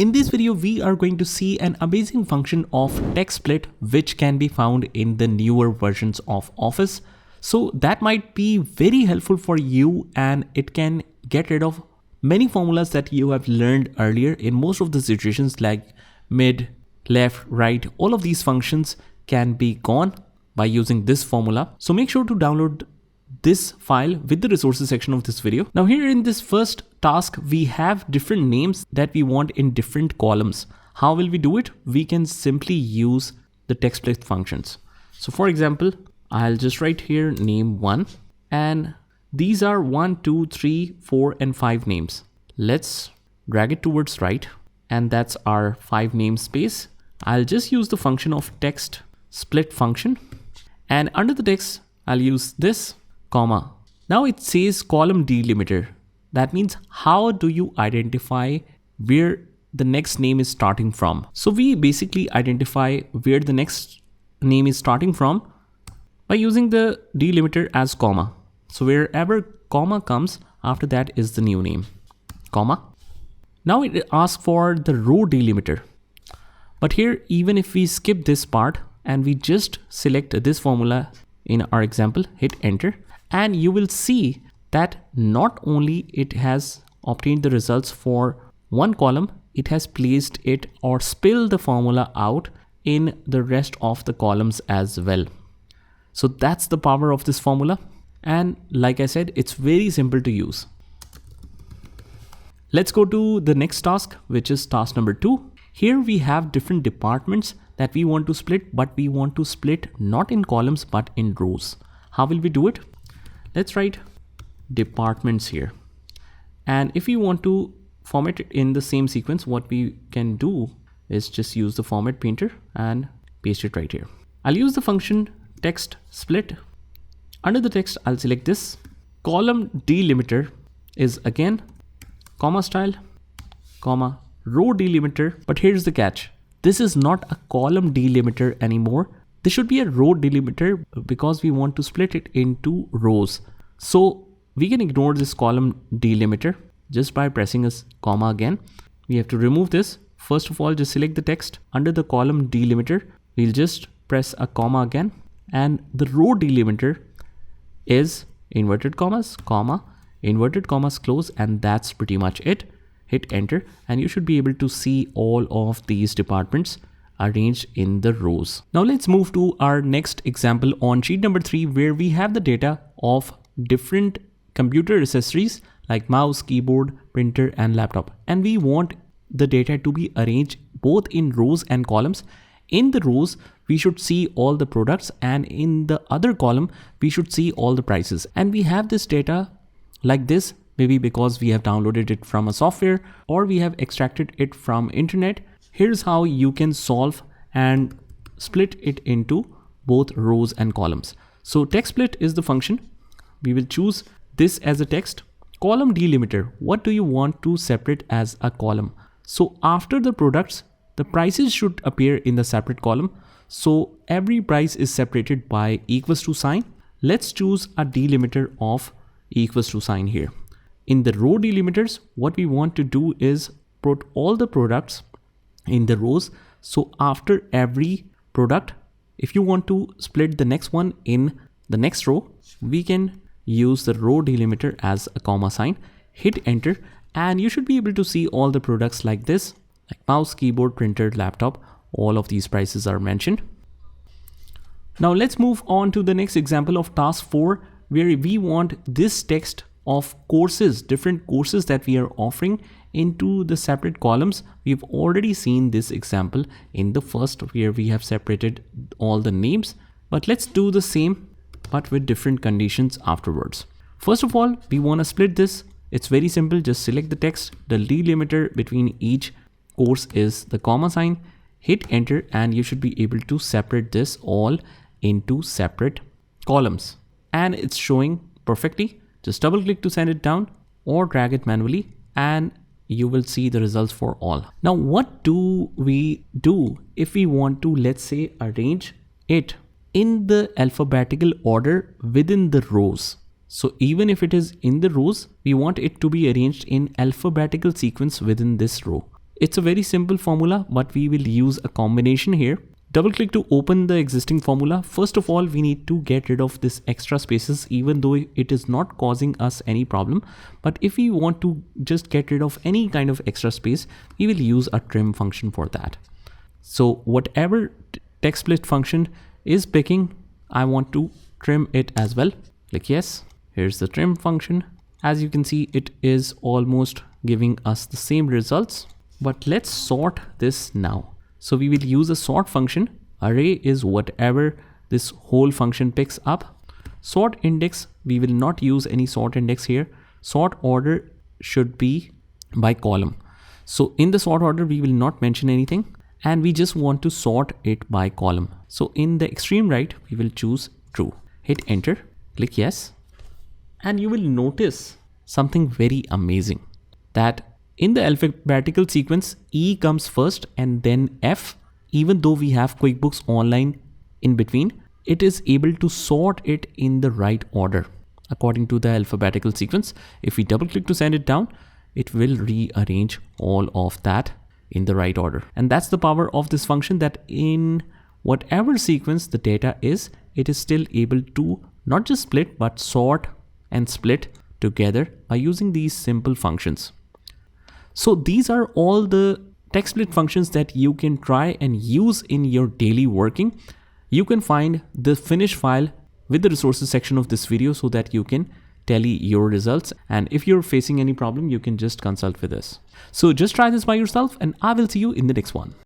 In this video, we are going to see an amazing function of TEXTSPLIT which can be found in the newer versions of Office. So that might be very helpful for you, and it can get rid of many formulas that you have learned earlier in most of the situations like mid, left, right. All of these functions can be gone by using this formula. So make sure to download this file with the resources section of this video. Now here in this first task, we have different names that we want in different columns. How will we do it? We can simply use the TEXTSPLIT functions. So for example, I'll just write here name 1, and these are 1, 2, 3, 4, and 5 names. Let's drag it towards right, and that's our 5 namespace. I'll just use the function of TEXTSPLIT function, and under the text, I'll use this comma. Now it says column delimiter. That means how do you identify where the next name is starting from? So we basically identify where the next name is starting from by using the delimiter as comma. So wherever comma comes, after that is the new name, comma. Now it asks for the row delimiter. But here, even if we skip this part and we just select this formula in our example, hit enter, and you will see that not only it has obtained the results for one column, it has placed it or spilled the formula out in the rest of the columns as well. So that's the power of this formula. And like I said, it's very simple to use. Let's go to the next task, which is task number 2. Here we have different departments that we want to split, but we want to split not in columns, but in rows. How will we do it? Let's write departments here. And if you want to format it in the same sequence, what we can do is just use the format painter and paste it right here. I'll use the function TEXTSPLIT. Under the text, I'll select this. Column delimiter is again comma style, comma row delimiter. But here's the catch. This is not a column delimiter anymore. This should be a row delimiter because we want to split it into rows. So we can ignore this column delimiter just by pressing a comma again. We have to remove this. First of all, just select the text. Under the column delimiter, we'll just press a comma again. And the row delimiter is inverted commas, comma, inverted commas close, and that's pretty much it. Hit enter, and you should be able to see all of these departments arranged in the rows. Now let's move to our next example on sheet number 3, where we have the data of different computer accessories like mouse, keyboard, printer, and laptop. And we want the data to be arranged both in rows and columns. In the rows, we should see all the products, and in the other column, we should see all the prices. And we have this data like this, maybe because we have downloaded it from a software or we have extracted it from internet. Here's how you can solve and split it into both rows and columns. So TEXTSPLIT is the function. We will choose this as a text. Column delimiter, what do you want to separate as a column? So after the products, the prices should appear in the separate column. So every price is separated by equals to sign. Let's choose a delimiter of equals to sign here. In the row delimiters, what we want to do is put all the products in the rows. So after every product, if you want to split the next one in the next row, we can use the row delimiter as a comma sign, hit enter, and you should be able to see all the products like this, like mouse, keyboard, printer, laptop. All of these prices are mentioned. Now let's move on to the next example of task 4, where we want this text of courses, different courses that we are offering, into the separate columns. We've already seen this example in the first, where we have separated all the names, but let's do the same but with different conditions afterwards. First of all, we want to split this. It's very simple. Just select the text. The delimiter between each course is the comma sign, hit enter, and you should be able to separate this all into separate columns, and it's showing perfectly. Just double click to send it down or drag it manually, and you will see the results for all. Now, what do we do if we want to, let's say, arrange it in the alphabetical order within the rows? So even if it is in the rows, we want it to be arranged in alphabetical sequence within this row. It's a very simple formula, but we will use a combination here. Double click to open the existing formula. First of all, we need to get rid of this extra spaces, even though it is not causing us any problem. But if we want to just get rid of any kind of extra space, we will use a trim function for that. So whatever TEXTSPLIT function is picking, I want to trim it as well. Click yes. Here's the trim function. As you can see, it is almost giving us the same results, but let's sort this now. So we will use a sort function. Array is whatever this whole function picks up. Sort index, we will not use any sort index here. Sort order should be by column. So in the sort order, we will not mention anything, and we just want to sort it by column. So in the extreme right, we will choose true. Hit enter, click yes. And you will notice something very amazing, that in the alphabetical sequence, E comes first and then F. Even though we have QuickBooks Online in between, it is able to sort it in the right order according to the alphabetical sequence. If we double click to send it down, it will rearrange all of that in the right order. And that's the power of this function, that in whatever sequence the data is, it is still able to not just split, but sort and split together by using these simple functions. So these are all the TEXTSPLIT functions that you can try and use in your daily working. You can find the finished file with the resources section of this video so that you can tally your results. And if you're facing any problem, you can just consult with us. So just try this by yourself, and I will see you in the next one.